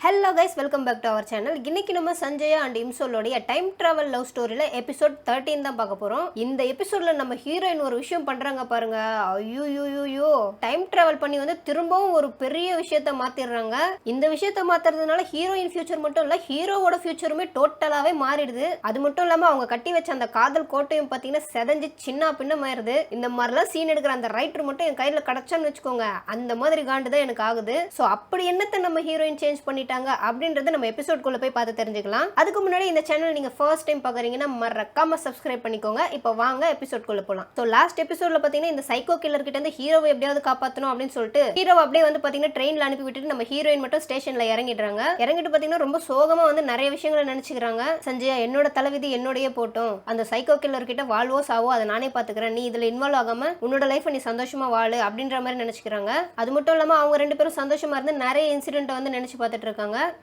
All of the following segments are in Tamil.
Hello guys, welcome back to our channel. இன்னைக்கு நம்ம சஞ்சயா அண்ட் இம்சோலோடைய டைம் டிராவல் லவ் ஸ்டோரியில எபிசோட் 13 தான் பார்க்க போறோம். இந்த எபிசோட்ல நம்ம ஹீரோயின் ஒரு விஷயம் பண்றாங்க பாருங்க. ஐயோ, டைம் டிராவல் பண்ணி வந்து திரும்பவும் ஒரு பெரிய விஷயத்த மாத்திடுறாங்க. இந்த விஷயத்த மாத்துறதுனால ஹீரோயின் ஃபியூச்சர் மட்டும் இல்ல, ஹீரோவோட ஃபியூச்சருமே டோட்டலாவே மாறிடுது. அது மட்டும் இல்லாம அவங்க கட்டி வச்ச அந்த காதல் கோட்டையும் பாத்தீங்கன்னா செதஞ்சு சின்ன பின்னமாயிருது. இந்த மாதிரிலாம் சீன் எடுக்கிற அந்த ரைட்டர் மட்டும் என் கையில கிடைச்சான்னு வச்சுக்கோங்க, அந்த மாதிரி காண்டு தான் எனக்கு ஆகுது. ஸோ அப்படி என்னத்தை நம்ம ஹீரோயின் சேஞ்ச் பண்ணி அப்படின்றது நம்ம எபிசோட்குள்ள போய் பார்த்து தெரிஞ்சுக்கலாம். அதுக்கு முன்னாடி இந்த சேனல் நீங்க ஃபர்ஸ்ட் டைம் பார்க்கறீங்கன்னா மறக்காம சப்ஸ்கிரைப் பண்ணிக்கோங்க. இப்போ வாங்க எபிசோட்குள்ள போலாம். சோ லாஸ்ட் எபிசோட்ல பாத்தீங்கன்னா இந்த சைக்கோ கில்லர் கிட்ட இருந்து ஹீரோவை எப்படியாவது காப்பாத்தணும் அப்படின்னு சொல்லிட்டு ஹீரோவை அப்படியே வந்து பாத்தீங்கன்னா ட்ரெயின்ல அனுப்பி விட்டுட்டு நம்ம ஹீரோயின் மட்டும் ஸ்டேஷன்ல இறங்கிடுறாங்க. இறங்கிட்டு பாத்தீங்கன்னா ரொம்ப சோகமா வந்து நிறைய விஷயங்களை நினைச்சுக்கிறாங்க. சஞ்சயா, என்னோட தலைவிதி என்னோடய போட்டும், அந்த சைக்கோ கில்லர் கிட்ட வாழ்வோ சாவோ அதை நானே பாத்துக்கிறேன், நீ இதுல இன்வால்வ் ஆகாம உன்னோட லைஃப் நீ சந்தோஷமா வாழு அப்படின்ற மாதிரி நினைச்சுக்கிறாங்க. அது மட்டும் இல்லாம அவங்க ரெண்டு பேரும் சந்தோஷமா இருந்து நிறைய இன்சிடென்ட் வந்து நினைச்சு பார்த்துட்டு இருக்காங்க.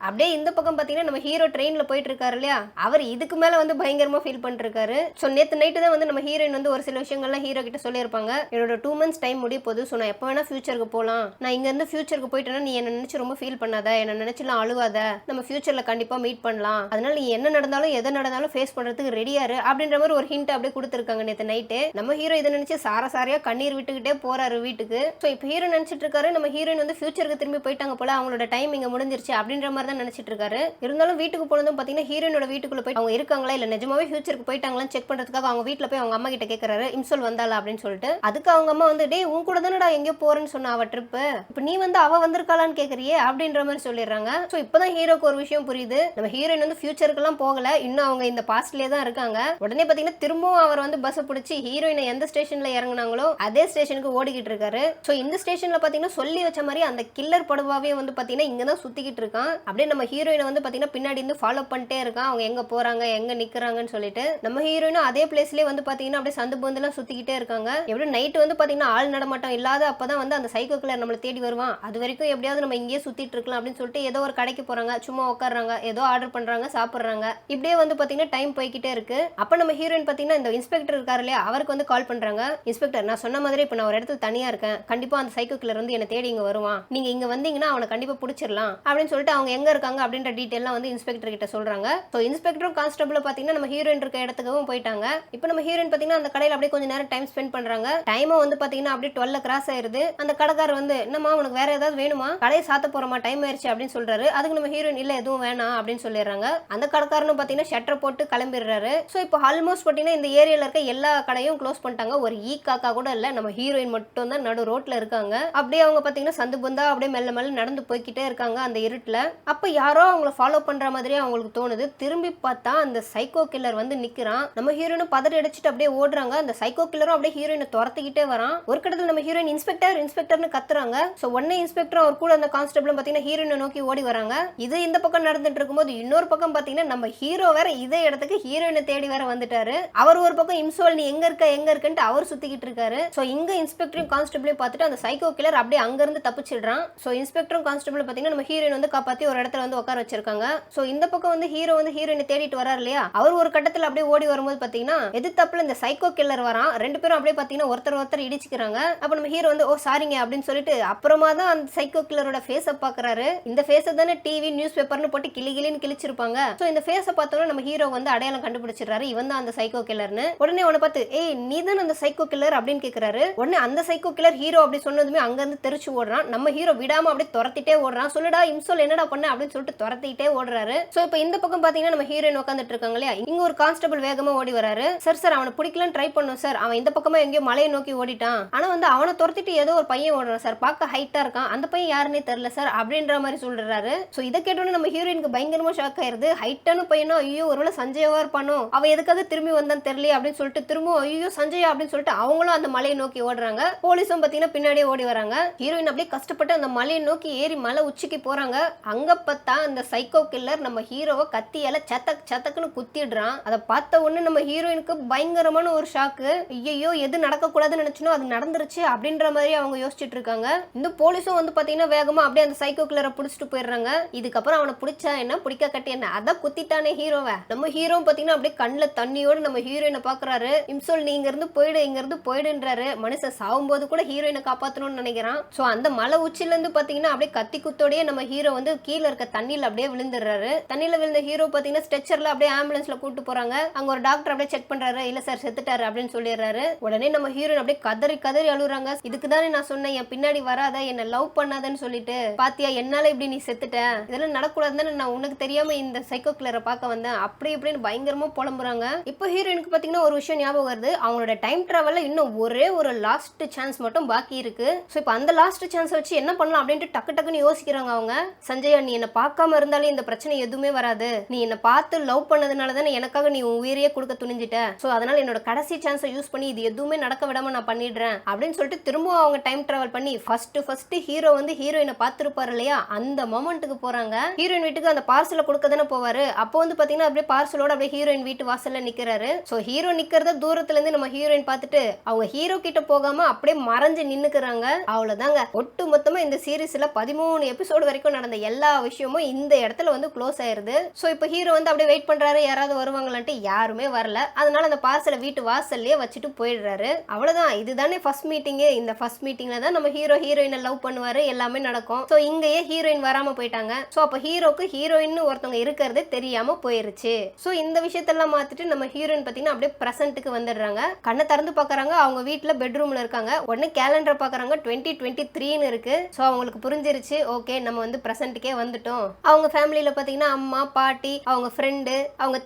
அப்படியே இந்த பக்கம் பாத்தீங்கன்னா நம்ம ஹீரோ ட்ரெயின்ல போயிட்டு இருக்காரு இல்லையா, அவர் இதுக்கு மேல வந்து பயங்கரமா ஃபீல் பண்ணிட்டு இருக்காரு. சோ நேத்து நைட்டு தான் வந்து நம்ம ஹீரோயின் வந்து ஒரு சில விஷயங்கள்லாம் ஹீரோ கிட்ட சொல்லியிருப்பாங்க. என்னோட 2 months டைம் முடிய போகுது, ஸோ நான் எப்போ வேணா ஃபியூச்சருக்கு போகலாம், நான் இங்க இருந்து ஃபியூச்சருக்கு போயிட்டேன்னா நீ என்ன நினைச்சு ரொம்ப ஃபீல் பண்ணாத, என்ன நினைச்சுலாம் அழுவாத, நம்ம ஃபியூச்சர்ல கண்டிப்பா மீட் பண்ணலாம், அதனால நீ என்ன நடந்தாலும் எதை நடந்தாலும் ஃபேஸ் பண்றதுக்கு ரெடியாரு அப்படின்ற மாதிரி ஒரு ஹிண்ட் அப்படியே கொடுத்துருக்காங்க நேத்து நைட்டு. நம்ம ஹீரோ இதை நினைச்சு சாரியா கண்ணீர் விட்டுக்கிட்டே போறாரு வீட்டுக்கு. ஸோ இப்போ ஹீரோ நினைச்சிட்டு இருக்காரு நம்ம ஹீரோயின் வந்து ஃபியூச்சருக்கு திரும்பி போயிட்டாங்க போல, அவங்களோட டைம் இங்க முடிஞ்சிருச்சு அப்படின்ற மாதிரி தான் நினைச்சிட்டு இருக்காரு. இருந்தாலும் வீட்டுக்கு போனதும் பாத்தீங்கன்னா ஹீரோயினோட வீட்டுக்குள்ள போய் அவங்க இருக்காங்களா இல்ல நிஜமாவே ஃபியூச்சருக்கு போயிட்டாங்களான்னு செக் பண்றதுக்காக அவங்க வீட்டுல போய் அவங்க அம்மா கிட்ட கேக்குறாரு, இம்சோல் வந்தாளா அப்படின்னு சொல்லிட்டு. அதுக்கு அவங்க அம்மா வந்து, டே உன் கூட தானடா எங்கேயோ போறேன்னு சொன்ன அவ ட்ரிப்பு, இப்ப நீ வந்து அவ வந்திருக்காளான்னு கேக்குறியே அப்படின்ற மாதிரி சொல்லிடுறாங்க. சோ இப்பதான் ஹீரோக்கு ஒரு விஷயம் புரியுது, நம்ம ஹீரோயின் வந்து ஃபியூச்சருக்கு எல்லாம் போகல, இன்னும் அவங்க இந்த பாஸ்ட்லயே தான் இருக்காங்க. உடனே பாத்தீங்கன்னா திரும்பவும் அவர் வந்து பஸ் பிடிச்சி ஹீரோயினை எந்த ஸ்டேஷன்ல இறங்குனாங்களோ அதே ஸ்டேஷனுக்கு ஓடிக்கிட்டு இருக்காரு. சோ இந்த ஸ்டேஷன்ல பாத்தீங்கன்னா சொல்லி வச்ச மாதிரி அந்த கில்லர் படுவாவே வந்து பாத்தீங்கன்னா இங்கதான் சுத்திக்கிட்டு இருக்கான். அப்படியே நம்ம ஹீரோயினை வந்து பாத்தீங்கன்னா பின்னாடி இருந்து ஃபாலோ பண்ணிட்டே இருக்கான், அவங்க எங்க போறாங்க எங்க நிக்கிறாங்கன்னு சொல்லிட்டு. நம்ம ஹீரோயினும் அதே பிளேஸ்லயே வந்து பாத்தீங்கன்னா அப்படியே சந்து பந்தெல்லாம் சுத்திக்கிட்டே இருக்காங்க. எப்படி நைட் வந்து பாத்தீங்கன்னா ஆள் நடமாட்டம் இல்லாத அப்பதான் வந்து அந்த சைக்கோ கில்லர் நம்மளை தேடி வருவான், அது வரைக்கும் எப்படியாவது நம்ம இங்கேயே சுத்திட்டு இருக்கலாம் அப்படின்னு சொல்லிட்டு ஏதோ ஒரு கடைக்கு போறாங்க, சும்மா உட்காடுறாங்க, ஏதோ ஆர்டர் பண்றாங்க, சாப்பிடுறாங்க. இப்படியே வந்து பாத்தீங்கன்னா டைம் போய்கிட்டே இருக்கு. அப்ப நம்ம ஹீரோயின் பாத்தீங்கன்னா இந்த இன்ஸ்பெக்டர் இருக்காரு இல்லையா, அவருக்கு வந்து கால் பண்றாங்க. இன்ஸ்பெக்டர், நான் சொன்ன மாதிரி இப்ப நான் ஒரு இடத்துல தனியா இருக்கேன், கண்டிப்பா அந்த சைக்கோ கில்லர் வந்து என்ன தேடி இங்க வருவான், நீங்க இங்க வந்தீங்கன்னா அவனை கண்டிப்பா பிடிச்சிடலாம் அப்படின்னு சொல்லிட்டு அவங்க எங்க இருக்காங்க அப்படின்ற டீட்டெயிலாம் வந்து இன்ஸ்பெக்டர் கிட்ட சொல்றாங்க. சோ இன்ஸ்பெக்டரும் கான்ஸ்டபிள் பாத்தீங்கன்னா நம்ம ஹீரோயின் இருக்க இடத்துக்கும் போயிட்டாங்க. இப்போ நம்ம ஹீரோயின் பாத்தீங்கன்னா அந்த கடையில அப்படியே கொஞ்ச நேரம் டைம் ஸ்பெண்ட் பண்றாங்க. டைம் வந்து பாத்தீங்கன்னா அப்படியே 12 கிராஸ் ஆயிருது. அந்த கடைக்காரர் வந்து, என்னமா உனக்கு வேற ஏதாவது வேணுமா, கடையை சாத்த போறமா, டைம் ஆயிருச்சு அப்படின்னு சொல்றாரு. அதுக்கு நம்ம ஹீரோயின் இல்ல எதுவும் வேணாம் அப்படின்னு சொல்லிடுறாங்க. அந்த கடைக்காரனும் பாத்தீங்கன்னா ஷட்டர் போட்டு கிளம்பிடுறாரு. சோ இப்போ ஆல்மோஸ்ட் பாத்தீங்கன்னா இந்த ஏரியால இருக்க எல்லா கடையும் க்ளோஸ் பண்ணிட்டாங்க. ஒரு ஈ காக்கா கூட இல்ல, நம்ம ஹீரோயின் மட்டும் தான் நடு ரோட்ல இருக்காங்க. அப்படியே அவங்க பாத்தீங்கன்னா சந்து பந்தா அப்படியே மெல்ல மெல்ல நடந்து போய்கிட்டே இருக்காங்க அந்த இருட்டுல. அப்ப யாரோ அவங்கள ஃபாலோ பண்ற மாதிரியே அவங்களுக்கு தோணுது. திரும்பி பார்த்தா அந்த சைக்கோ கில்லர் வந்து நிக்கிறான். நம்ம ஹீரோயினும் பதறி அடிச்சுட்டு அப்படியே ஓடுறாங்க. அந்த சைக்கோ கில்லரும் அப்படியே ஹீரோயினை துரத்திக்கிட்டே வரான். ஒரு கடத்துல நம்ம ஹீரோயின் இன்ஸ்பெக்டர் இன்ஸ்பெக்டர்னு கத்துறாங்க. சோ உடனே இன்ஸ்பெக்டர் அவர் கூட அந்த கான்ஸ்டபிளும் பாத்தீங்கன்னா ஹீரோயினை நோக்கி ஓடி வராங்க. இது இந்த பக்கம் நடந்துட்டு இருக்கும்போது இன்னொரு பக்கம் பாத்தீங்கன்னா நம்ம ஹீரோ வேற இதே இடத்துக்கு ஹீரோயினை தேடி வேற வந்துட்டாரு. அவர் ஒரு பக்கம் இம்சோல் நீ எங்க இருக்குன்ட்டு அவர் சுத்திக்கிட்டு இருக்காரு. சோ இங்க இன்ஸ்பெக்டரும் கான்ஸ்டபிளையும் பார்த்துட்டு அந்த சைக்கோ கில்லர் அப்படியே அங்க இருந்து தப்பிச்சிடுறான். சோ இன்ஸ்பெக்டரும் கான்ஸ்டபிள் பாத்தீங்கன்னா நம்ம ஹீரோயின் வந்து காப்பாத்தி ஒரு இடத்துல வந்து உட்கார வச்சிருக்காங்க. சோ இந்த பக்கம் வந்து ஹீரோ வந்து ஹீரோயினை தேடிட்டு வராரு இல்லையா, அவர் ஒரு கட்டத்துல அப்படியே ஓடி வரும்போது பாத்தீங்கன்னா எதிர்த்தாப்புல இந்த சைக்கோ கில்லர் வரான். ரெண்டு பேரும் அப்படியே பாத்தீங்கன்னா ஒருத்தர் இடிச்சுக்கிறாங்க. அப்ப நம்ம ஹீரோ வந்து ஓ சாரிங்க அப்படின்னு சொல்லிட்டு அப்புறமா தான் அந்த சைக்கோ கில்லரோட ஃபேஸ பாக்குறாரு. இந்த ஃபேஸ தானே டிவி நியூஸ் பேப்பர்னு போட்டு கிளின்னு கிழிச்சிருப்பாங்க. சோ இந்த ஃபேஸ பார்த்தோம்னா நம்ம ஹீரோ வந்து அடையாளம் கண்டுபிடிச்சிடுறாரு, இவன் தான் அந்த சைக்கோ கில்லர்னு. உடனே அவனை பார்த்து, ஏய் நீ தான் அந்த சைக்கோ கில்லர் அப்படின்னு கேக்குறாரு. உடனே அந்த சைக்கோ கில்லர் ஹீரோ அப்படி சொன்னதுமே அங்க இருந்து தெரிச்சு ஓடுறான். நம்ம ஹீரோ விடாம அப்படியே துரத்திட்டே ஓடுறான். சொல்லுடா இம்சோல் என்னடா பண்ண அப்படின்னு சொல்லிட்டு துரத்திட்டே ஓடுறாரு. சோ இப்போ இந்த பக்கம் பாத்தீங்கன்னா நம்ம ஹீரோயின் உட்காந்துட்டு இருக்காங்க இல்லையா, இங்க ஒரு கான்ஸ்டபிள் வேகமா ஓடி வராரு. சார் அவனை பிடிக்கலன்னு ட்ரை பண்ணோம் சார், அவன் இந்த பக்கமா எங்கேயோ மலையை நோக்கி ஓடிட்டான், ஆனா வந்து அவனை துரத்திட்டு ஏதோ ஒரு பையன் ஓடுறான் சார், பார்க்க ஹைட்டா இருக்கான், அந்த பையன் யாருன்னே தெரியல சார் அப்படின்ற மாதிரி சொல்றாரு. சோ இதை கேட்டோன்னு நம்ம ஹீரோயினுக்கு பயங்கரமா ஷாக் ஆயிருது. ஹைட்டான பையனோ, ஐயோ ஒருவேளை சஞ்சயவா இருப்பானோ, அவன் எதுக்காக திரும்பி வந்தான்னு தெரியல அப்படின்னு சொல்லிட்டு திரும்ப ஐயோ சஞ்சயா அப்படின்னு சொல்லிட்டு அவங்களும் அந்த மலையை நோக்கி ஓடுறாங்க. போலீஸும் பாத்தீங்கன்னா பின்னாடியே ஓடி வராங்க. ஹீரோயின் அப்படியே கஷ்டப்பட்டு அந்த மலையை நோக்கி ஏறி மலை உச்சிக்கு போறாங்க. அங்க பார்த்தா அந்த சைக்கோ கில்லர் நம்ம ஹீரோவை கத்தியால சத்தக்குன்னு குத்திடுறான். அதை பார்த்த உடனே நம்ம ஹீரோயினுக்கு பயங்கரமான ஒரு ஷாக்கு. ஐயோ எது நடக்க கூடாதுன்னு நினைச்சனோ அது நடந்துருச்சு அப்படின்ற மாதிரி அவங்க யோசிச்சுட்டு இருக்காங்க. இந்த போலீஸும் வந்து பாத்தீங்கன்னா வேகமா அப்படியே அந்த சைக்கோ கில்லரை புடிச்சிட்டு போயிடுறாங்க. இதுக்கப்புறம் அவனை பிடிச்சா என்ன பிடிக்க கட்டி என்ன, அதான் குத்திட்டானே ஹீரோவை. நம்ம ஹீரோ பாத்தீங்கன்னா அப்படியே கண்ணுல தண்ணியோடு நம்ம ஹீரோயினை பாக்குறாரு. இம்சோல் நீ இங்க இருந்து போயிடுன்றாரு. மனுஷன் சாகும்போது கூட ஹீரோயினை காப்பாத்தணும்னு நினைக்கிறான். சோ அந்த மலை உச்சில இருந்து பாத்தீங்கன்னா அப்படியே கத்தி குத்தோடய நம்ம ஹீரோ வந்து வந்து கீழே இருக்க தண்ணியில அப்படியே விழுந்துடுறாரு. தண்ணியில விழுந்த ஹீரோ பாத்தீங்கன்னா ஸ்ட்ரெச்சர்ல அப்படியே ஆம்புலன்ஸ்ல கூட்டு போறாங்க. அங்க ஒரு டாக்டர் அப்படியே செக் பண்றாரு. இல்ல சார் செத்துட்டாரு அப்படின்னு சொல்லிடுறாரு. உடனே நம்ம ஹீரோயின் அப்படியே கதறி கதறி அழுறாங்க. இதுக்கு தானே நான் சொன்னேன் என் பின்னாடி வராத, என்ன லவ் பண்ணாதன்னு சொல்லிட்டு. பாத்தியா என்னால இப்படி நீ செத்துட்ட, இதெல்லாம் நடக்கூடாதுன்னு நான் உனக்கு தெரியாம இந்த சைக்கோ கில்லரை பார்க்க வந்தேன் அப்படி இப்படின்னு பயங்கரமா புலம்புறாங்க. இப்போ ஹீரோயினுக்கு பாத்தீங்கன்னா ஒரு விஷயம் ஞாபகம் வருது. அவங்களோட டைம் டிராவல்ல இன்னும் ஒரே ஒரு லாஸ்ட் சான்ஸ் மட்டும் பாக்கி இருக்கு. சோ இப்போ அந்த லாஸ்ட் சான்ஸ் வச்சு என்ன பண்ணலாம் அப்படின்ட்டு டக்கு டக்குன்னு யோசிக்கிறாங்க அவங்க. சஞ்சயா, நீ என்ன பார்க்காம இருந்தாலே இந்த பிரச்சனை எதுவுமே வராது. நீ என்ன பார்த்து லவ் பண்ணதுனால தானே எனக்காக நீ உன் உயிரையே கொடுக்க துணிஞ்சிட்ட. சோ அதனால என்னோட கடைசி சான்ஸை யூஸ் பண்ணி இது எதுவுமே நடக்க விடாம நான் பண்ணிடுறேன் அப்படின்னு சொல்லிட்டு திரும்பவும் அவங்க டைம் டிராவல் பண்ணி ஃபர்ஸ்ட் ஹீரோ வந்து ஹீரோயினை பார்த்திருப்பாரு இல்லையா, அந்த மொமெண்ட்டுக்கு போறாங்க. ஹீரோயின் வீட்டுக்கு அந்த பார்சலை கொடுக்க தானே போவாரு. அப்போ வந்து பாத்தீங்கன்னா அப்படியே பார்சலோட அப்படியே ஹீரோயின் வீட்டு வாசல்ல நிக்கிறாரு. சோ ஹீரோ நிக்கிறத தூரத்துல இருந்து நம்ம ஹீரோயின் பார்த்துட்டு அவங்க ஹீரோ கிட்ட போகாம அப்படியே மறைஞ்சு நின்னுக்குறாங்க. அவ்வளவுதாங்க. ஒட்டு மொத்தமா இந்த சீரீஸ்ல 13 எபிசோடு வரைக்கும் நடந்த எல்லா விஷயமும் இந்த இடத்துல வந்து க்ளோஸ் ஆயிருது. சோ இப்போ ஹீரோ வந்து அப்படியே வெயிட் பண்றாரு யாராவது வருவாங்களான்ட்டு. யாருமே வரல. அதனால அந்த பார்சலை வீட்டு வாசல்லே வச்சுட்டு போயிடுறாரு. அவ்வளவுதான். இதுதானே ஃபர்ஸ்ட் மீட்டிங். இந்த ஃபர்ஸ்ட் மீட்டிங்ல தான் நம்ம ஹீரோ ஹீரோயினை லவ் பண்ணுவாரு, எல்லாமே நடக்கும். சோ இங்கேயே ஹீரோயின் வராம போயிட்டாங்க. சோ அப்ப ஹீரோக்கு ஹீரோயின் ஒருத்தவங்க இருக்கிறது தெரியாம போயிருச்சு. சோ இந்த விஷயத்தெல்லாம் மாத்திட்டு நம்ம ஹீரோயின் பாத்தீங்கன்னா அப்படியே பிரசன்ட்டுக்கு வந்துடுறாங்க. கண்ணை திறந்து பாக்குறாங்க. அவங்க வீட்டுல பெட்ரூம்ல இருக்காங்க. உடனே கேலண்டர் பாக்குறாங்க. 2023ன்னு இருக்கு. சோ அவங்களுக்கு புரிஞ்சிருச்சு, ஓகே நம்ம வந்து பிரசன்ட்டுக்கே வந்துட்டோம். அவங்க ஃபேமிலியில பாத்தீங்கன்னா அம்மா, பாட்டி, அவங்க ஃப்ரெண்டு, அவங்க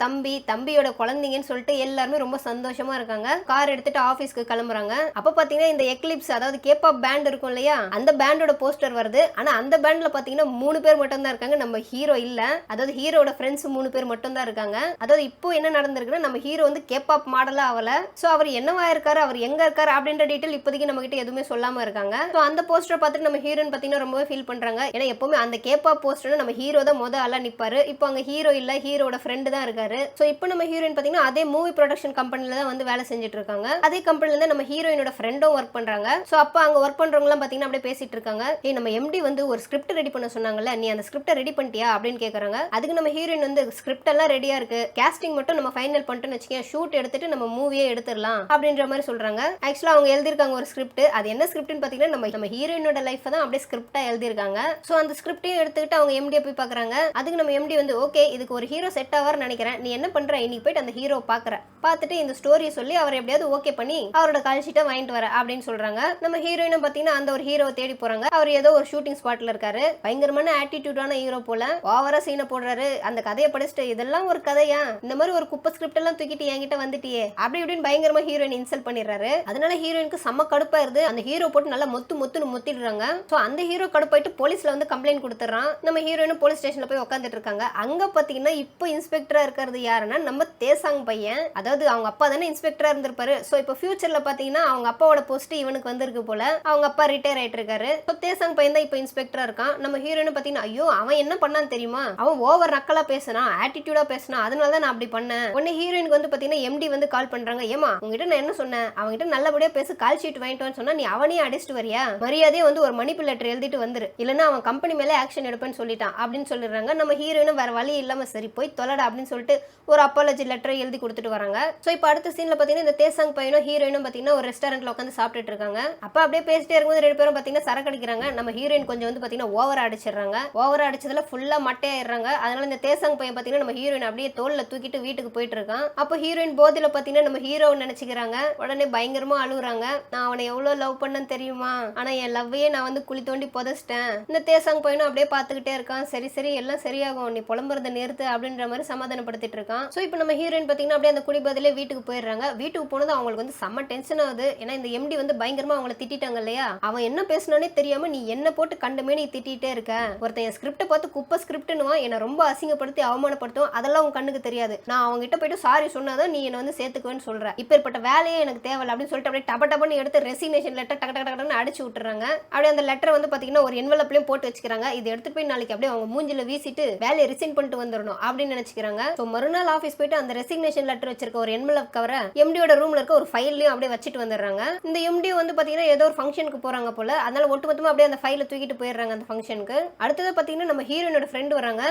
தம்பியோட குழந்தைங்கன்னு சொல்லிட்டு எல்லாருமே ரொம்ப சந்தோஷமா இருக்காங்க. கார் எடுத்துட்டு ஆபீஸ்க்கு கிளம்புறாங்க. அப்ப பாத்தீங்கன்னா இந்த எக்லிப்ஸ், அதாவது கேபாப் பேண்ட் இருக்கும் இல்லையா, அந்த பேண்டோட போஸ்டர் வருது. ஆனா அந்த பேண்ட்ல பாத்தீங்கன்னா 3 பேர் மட்டும் தான் இருக்காங்க. நம்ம ஹீரோ இல்ல. அதாவது ஹீரோட ஃப்ரெண்ட்ஸ் 3 பேர் மட்டும் தான் இருக்காங்க. அதாவது இப்போ என்ன நடந்திருக்குன்னா, நம்ம ஹீரோ வந்து கேபாப் மாடலா ஆகல. சோ அவர் என்னவா இருக்காரு, அவர் எங்க இருக்காரு அப்படின்ற டீடைல் இப்போதைக்கு நம்ம கிட்ட எதுவுமே சொல்லாம இருக்காங்க. சோ அந்த போஸ்டர் பார்த்துட்டு நம்ம ஹீரோயின் பாத்தீங்கன்னா ரொம்பவே ஃபீல் பண்றாங்க. ஏன்னா எப்பவுமே அந்த கேபாப் போஸ்டர் நம்ம ஹீரோ தான் முத ஆளா நிப்பாரு. இப்போ அங்க ஹீரோ இல்ல, ஹீரோட ஃப்ரெண்டு தான் இருக்காரு. சோ இப்போ நம்ம ஹீரோயின் பாத்தீங்கன்னா அதே மூவி ப்ரொடக்ஷன் கம்பெனில தான் வந்து வேலை செஞ்சுட்டு இருக்காங்க. அதே கம்பெனில இருந்து நம்ம ஹீரோயினோட ஃப்ரெண்டும் ஒர்க் பண்றாங்க. சோ அப்ப அங்க ஒர்க் பண்றவங்க எல்லாம் பாத்தீங்கன்னா அப்படியே பேசிட்டு இருக்காங்க. ஏய் நம்ம எம்டி வந்து ஒரு ஸ்கிரிப்ட் ரெடி பண்ண சொன்னாங்கல்ல, நீ அந்த ஸ்கிரிப்ட ரெடி பண்ணிட்டியா அப்படின்னு கேக்குறாங்க. அதுக்கு நம்ம ஹீரோயின் வந்து ஸ்கிரிப்ட் எல்லாம் ரெடியா இருக்கு, கேஸ்டிங் மட்டும் நம்ம ஃபைனல் பண்ணிட்டோம்னு வச்சுக்கேன், ஷூட் எடுத்துட்டு நம்ம மூவியே எடுத்துடலாம் அப்படின்ற மாதிரி சொல்றாங்க. ஆக்சுவலா அவங்க எழுதிருக்காங்க ஒரு ஸ்கிரிப்ட். அது என்ன ஸ்கிரிப்ட்னு பாத்தீங்கன்னா நம்ம ஹீரோயினோட லைஃப் தான் அப்படியே ஸ்கிரிப்டா எழுதிருக்காங்க. சோ அந்த ஸ்கிரிப்டையும் எடுத்துக்கிட்டு அவங்க எம்டியை போய் பாக்குறாங்க. அதுக்கு நம்ம எம்டி வந்து ஓகே இதுக்கு ஒரு ஹீரோ செட் ஆவார்னு நினைக்கிறேன், நீ என்ன பண்ற, இன்னைக்கு போயிட்டு அந்த ஹீரோ பாக்குற, பார்த்துட்டு இந்த ஸ்டோரியை சொல்லி அவர் எப்படியாவது ஓகே பண்ணி அவரோட கால் ஷீட்டை வாங்கிட்டு வர அப்படின்னு சொல்றாங்க. நம்ம ஹீரோயினும் பாத்தீங்கன்னா அந்த ஒரு ஹீரோவை தேடி போறாங்க. அவர் ஏதோ ஒரு ஷூட்டிங் ஸ்பாட்ல இருக்காரு. பயங்கரமான ஆட்டிடியூடான ஹீரோ போல, ஓவரா சீனை போடுறாரு. அந்த கதையை படிச்சுட்டு இதெல்லாம் ஒரு கதையா, இந்த மாதிரி ஒரு குப்பை ஸ்கிரிப்ட் எல்லாம் தூக்கிட்டு என்கிட்ட வந்துட்டியே அப்படி இப்படின்னு பயங்கரமா ஹீரோயின் இன்சல்ட் பண்ணிடுறாரு. அதனால ஹீரோயினுக்கு செம்ம கடுப்பா இருந்து அந்த ஹீரோ போட்டு நல்லா மொத்துன்னு மொத்திடுறாங்க. சோ அந்த ஹீரோ கடுப்பாயிட்டு போலீஸ்ல வந்து கம்ப்ளைண்ட் கொடுத்துறான். நம்ம ஹீரோயினும் போலீஸ் ஸ்டேஷன்ல போய் உட்காந்துட்டு இருக்காங்க. அங்க பாத்தீங்கன்னா இப்போ இன்ஸ்பெக்டரா இருக்கிறது யாருன்னா நம்ம தேசாங் பையன். அதாவது அவங்க அப்பா தானே இன்ஸ்பெக்டரா இருந்திருப்பாரு. சோ இப்போ ஃபியூச்சர்ல பாத்தீங்கன்னா அவங்க அப்பாவோட போஸ்ட் இவனுக்கு வந்திருக்கு போல. அவங்க அப்பா ரிட்டையர் ஆயிட்டு இருக்காரு. சோ தேசாங் பையன் தான் இப்போ இன்ஸ்பெக்டரா இருக்கான். நம்ம ஹீரோயின் பாத்தீங்கன்னா ஐயோ அவன் என்ன பண்ணான்னு தெரியுமா, அவன் ஓவர் நக்கலா பேசினான், ஆட்டிடியூடா பேசினான், அதனால தான் நான் அப்படி பண்ணேன். உடனே ஹீரோயினுக்கு வந்து பாத்தீங்கன்னா எம்டி வந்து கால் பண்றாங்க. ஏமா உங்ககிட்ட நான் என்ன சொன்னேன், அவங்ககிட்ட நல்லபடியா பேச கால் ஷீட் வாங்கிட்டு சொன்னா நீ அவனையே அடிச்சுட்டு வரியா, மரியாதையே வந்து ஒரு மன்னிப்பு லெட்டர் எழுதிட்டு வந்துரு, இல்லன்னா அவன் கம்பெனி மேல ஆக்ஷன் எடுப்பேன்னு சொல்லிட்டான் அப்படின்னு சொல்லிடுறாங்க. நம்ம ஹீரோயினும் வேற வழி இல்லாம சரி போய் தொலைடா அப்படின்னு சொல்லிட்டு ஒரு அப்பாலஜி லெட்டரை எழுதி கொடுத்துட்டு வராங்க. சோ இப்போ அடுத்த சீன்ல பாத்தீங்கன்னா இந்த தேசாங் பையனும் ஹீரோயினும் பாத்தீங்கன்னா ஒரு ரெஸ்டாரண்ட்ல உட்காந்து சாப்பிட்டுட்டு இருக்காங்க. அப்ப அப்படியே பேசிட்டே இருக்கும்போது ரெண்டு பேரும் பாத்தீங்கன்னா சரக்கு அடிக்கிறாங்க. நம்ம ஹீரோயின் கொஞ்சம் வந்து பாத்தீங்கன்னா ஓவரா அடிச்சிடுறாங்க. ஓவரா அடிச்சதுல ஃபுல்லா மட்டையாயிடுறாங்க. அதனால இந்த தேசாங் பையன் பாத்தீங்கன்னா நம்ம ஹீரோயின் அப்படியே தோல்ல தூக்கிட்டு வீட்டுக்கு போயிட்டு இருக்கான். அப்போ ஹீரோயின் போதில பாத்தீங்கன்னா நம்ம ஹீரோவை நினைச்சுக்கிறாங்க. உடனே பயங்கரமா அழுகுறாங்க. நான் அவனை எவ்வளவு லவ் பண்ணேன்னு தெரியுமா, ஆனா என் லவ்வையே நான் வந்து குழி தோண்டி புதைச்சிட்டேன். இந்த தேசாங் பையனும் அப்படியே பாத்துக்கிட்டே இருக்கான். சரி எல்லாம் சரியாகும், நீ புலம்புறத நிறுத்து அப்படின்ற மாதிரி சமாதானப்படுத்திட்டு இருக்கான். சோ இப்போ நம்ம ஹீரோயின் பாத்தீங்கன்னா அப்படியே அந்த குடிபதிலே வீட்டுக்கு போயிடுறாங்க. வீட்டுக்கு போனது அவங்களுக்கு வந்து செம்ம டென்ஷன் ஆகுது. ஏன்னா இந்த எம்டி வந்து பயங்கரமா அவங்கள திட்டாங்க இல்லையா, அவன் என்ன பேசினானே தெரியாம நீ என்ன போட்டு கண்டமே நீ திட்டிட்டே இருக்க, ஒருத்தன் என் ஸ்கிரிப்ட பார்த்து குப்பை ஸ்கிரிப்ட்னுவான், என்ன ரொம்ப அசிங்கப்படுத்தி அவமானப்படுத்தும், அதெல்லாம் உன் கண்ணுக்கு தெரியாது, நான் அவங்க கிட்ட போயிட்டு சாரி சொன்னாதான் நீ என்ன வந்து சேர்த்துக்குவேன்னு சொல்ற, இப்பேற்பட்ட வேலையே எனக்கு தேவையில்லை அப்படின்னு சொல்லிட்டு அப்படியே டபன்னு எடுத்து ரெசிக்னேஷன் லெட்டர் டக்கு அடிச்சு விட்டுறாங்க. அப்படியே அந்த லெட்டரை வந்து பாத்தீங்கன்னா ஒரு என்வலப்லயும் போட்டு வச்சுக்கிறாங்க. இது எடுத்துட்டு போய் நாளைக்கு அப்படியே அவங்க மூஞ்சில வீசிட்டு வேலையை ரிசைன் பண்ணிட்டு வந்துடணும் அப்படின்னு நினைச்சுக்கிறாங்க. சோ மறுநாள் ஆபீஸ் போயிட்டு அந்த ரெசிக்னேஷன் லெட்டர் வச்சிருக்க ஒரு என்வலப் கவரை எம்டியோட ரூம்ல இருக்க ஒரு ஃபைல்லையும் அப்படியே வச்சுட்டு வந்துடுறாங்க. இந்த எம்டி வந்து பாத்தீங்கன்னா ஏதோ ஒரு ஃபங்க்ஷனுக்கு போறாங்க போல, அதனால ஒட்டுமொத்தமா அப்படியே அந்த ஃபைலை தூக்கிட்டு போயிடுறாங்க அந்த ஃபங்க்ஷனுக்கு. அடுத்தது பாத்தீங்கன்னா நம்ம ஹீரோயினோட ஃப்ரெண்ட் வராங்க.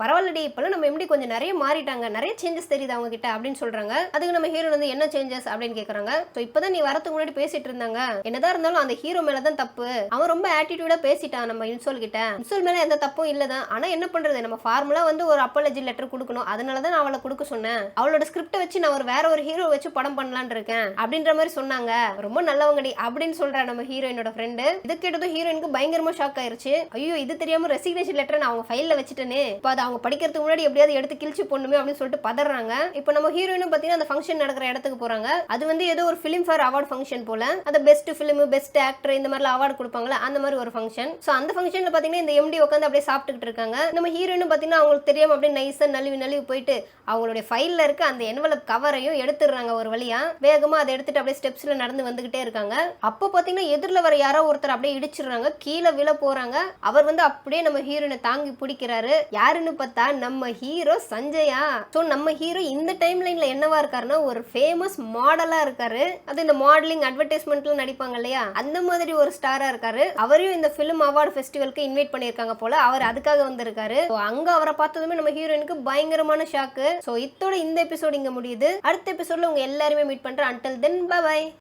பரவாயில்லடி இப்பெல்லாம் நம்ம எம்டி கொஞ்சம் நிறைய மாறிட்டாங்க, நிறைய சேஞ்சஸ் தெரியுது அவங்க கிட்ட அப்படின்னு சொல்றாங்க. அதுக்கு நம்ம ஹீரோ வந்து என்ன சேஞ்சஸ் அப்படின்னு கேக்குறாங்க. சோ இப்பதான் நீ வரதுக்கு முன்னாடி பேசிட்டு இருந்தாங்க, என்னதான் இருந்தாலும் அந்த ஹீரோ மேலதான் தப்பு, அவன் ரொம்ப ஆட்டிடியூடா பேசிட்டான் நம்ம இன்சோல் கிட்ட, இன்சோல் மேல மேல எந்த தப்பும் இல்லதான். ஆனா என்ன பண்றது, நம்ம ஃபார்முலா வந்து ஒரு அப்பாலஜி லெட்டர் கொடுக்கணும், அதனாலதான் நான் அவளை கொடுக்க சொன்னேன். அவளோட ஸ்கிரிப்டை வச்சு நான் வேற ஒரு ஹீரோ வச்சு படம் பண்ணலான் இருக்கேன் அப்படின்ற மாதிரி சொன்னாங்க. ரொம்ப நல்லவங்கடி அப்படின்னு சொல்றா நம்ம ஹீரோயினோட ஃப்ரெண்டு. இது கேட்டதும் ஹீரோயினுக்கு பயங்கரமா ஷாக் ஆயிருச்சு. ஐயோ, இது தெரியாம ரெசிக்னேஷன் லெட்டர் நான் அவங்க ஃபைல்ல வச்சுட்டேனே, இப்போ அதை அவங்க படிக்கிறதுக்கு முன்னாடி எப்படியாவது எடுத்து கிழிச்சு போடணுமே அப்படின்னு சொல்லிட்டு பதறாங்க. இப்போ நம்ம ஹீரோயினும் பாத்தீங்கன்னா அந்த ஃபங்க்ஷன் நடக்கிற இடத்துக்கு போறாங்க. அது வந்து ஏதோ ஒரு ஃபிலிம் ஃபேர் அவார்ட் ஃபங்க்ஷன் போல. அந்த பெஸ்ட் ஃபிலிம், பெஸ்ட் ஆக்டர் இந்த மாதிரி அவார்டு கொடுப்பாங்களா, அந்த மாதிரி ஒரு ஃபங்க்ஷன். சோ அந்த ஃபங்க்ஷன்ல பாத்தீங்கன்னா இந்த எம்டி உட்காந்து அப்படியே சாப்பிட்டுக்கிட்டு இருக்காங்க. நம்ம ஹீரோயினும் பாத்தீங்கன்னா அவங்களுக்கு தெரியாம அப்படியே நைஸா நழுவி போயிட்டு அவங்களுடைய ஃபைல்ல இருக்க அந்த என்வலப் கவரையும் எடுத்துடுறாங்க. ஒரு வழியா வேகமா அதை எடுத்துட்டு அப்படியே ஸ்டெப்ஸ்ல நடந்து வந்துகிட்டே இருக்காங்க. அப்போ பாத்தீங்கன்னா எதிரில் வர யாரோ ஒருத்தர் அப்படியே இடிச்சிடுறாங்க, கீழே விழ போறாங்க. அவர் வந்து அப்படியே நம்ம ஹீரோயினை தாங்கி பிடிக்கிறாரு. யாருன்னு பார்த்தா நம்ம ஹீரோ சஞ்சயா. சோ நம்ம ஹீரோ இந்த டைம் லைன்ல என்னவா இருக்காருன்னா ஒரு ஃபேமஸ் மாடலா இருக்காரு. அது இந்த மாடலிங் அட்வர்டைஸ்மெண்ட்ல நடிப்பாங்க இல்லையா, அந்த மாதிரி ஒரு ஸ்டாரா இருக்காரு. அவரையும் இந்த பிலிம் அவார்டு ஃபெஸ்டிவலுக்கு இன்வைட் பண்ணியிருக்காங்க போல. அவர் அதுக்காக வந்திருக்காரு. அங்க அவரை பார்த்ததுமே நம்ம ஹீரோயினுக்கு பயங்கரமான ஷாக்கு. சோ இத்தோட இந்த எபிசோட் இங்க முடியுது. அடுத்த எபிசோட்ல உங்க எல்லாருமே மீட் பண்றேன். until then bye bye.